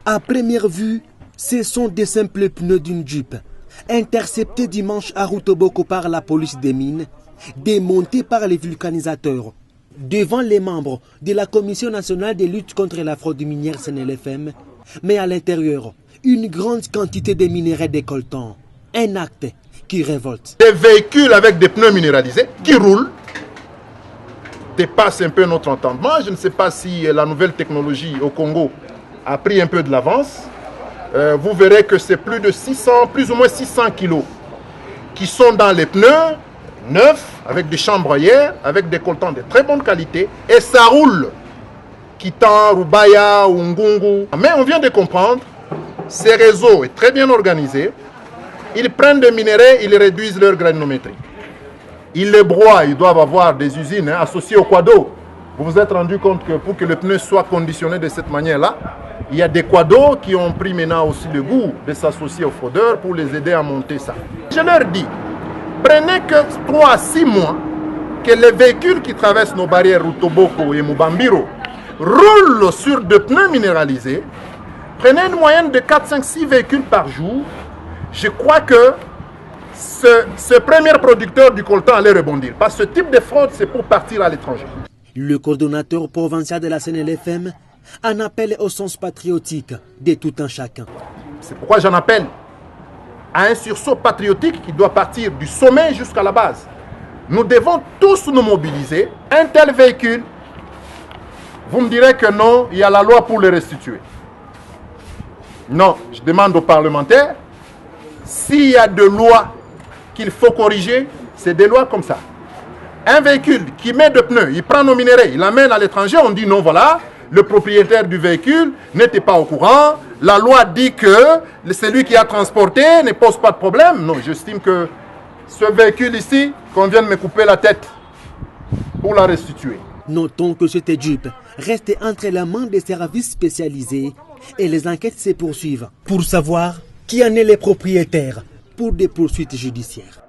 À première vue, ce sont des simples pneus d'une Jeep, interceptés dimanche à Rutoboko par la police des mines, démontés par les vulcanisateurs. Devant les membres de la Commission nationale de lutte contre la fraude minière CNLFM, mais à l'intérieur, une grande quantité de minerais décolletants. Un acte qui révolte. Des véhicules avec des pneus minéralisés qui roulent dépassent un peu notre entendement. Je ne sais pas si la nouvelle technologie au Congo a pris un peu de l'avance. Vous verrez que c'est plus ou moins 600 kilos qui sont dans les pneus neufs, avec des chambres ailleurs, avec des coltants de très bonne qualité, et ça roule. Kitan, Rubaya, Ngungu. Mais on vient de comprendre, ces réseaux sont très bien organisés. Ils prennent des minéraux, ils réduisent leur granulométrie. Ils les broient, ils doivent avoir des usines associées au quado. Vous vous êtes rendu compte que pour que le pneu soit conditionné de cette manière-là, il y a des quados qui ont pris maintenant aussi le goût de s'associer aux fraudeurs pour les aider à monter ça. Je leur dis, prenez que 3 à 6 mois que les véhicules qui traversent nos barrières Rutoboko et Mubambiro roulent sur des pneus minéralisés. Prenez une moyenne de 4, 5, 6 véhicules par jour. Je crois que ce premier producteur du coltan allait rebondir. Parce que ce type de fraude, c'est pour partir à l'étranger. Le coordonnateur provincial de la CNLFM en appelle au sens patriotique de tout un chacun. C'est pourquoi j'en appelle à un sursaut patriotique qui doit partir du sommet jusqu'à la base. Nous devons tous nous mobiliser. Un tel véhicule, vous me direz que non, il y a la loi pour le restituer. Non, je demande aux parlementaires, s'il y a des lois qu'il faut corriger, c'est des lois comme ça. Un véhicule qui met des pneus, il prend nos minéraux, il l'amène à l'étranger, on dit non, voilà, le propriétaire du véhicule n'était pas au courant, la loi dit que celui qui a transporté ne pose pas de problème. Non, j'estime que ce véhicule ici, qu'on vient de me couper la tête pour la restituer. Notons que cette Jeep reste entre les mains des services spécialisés et les enquêtes se poursuivent pour savoir qui en est les propriétaires pour des poursuites judiciaires.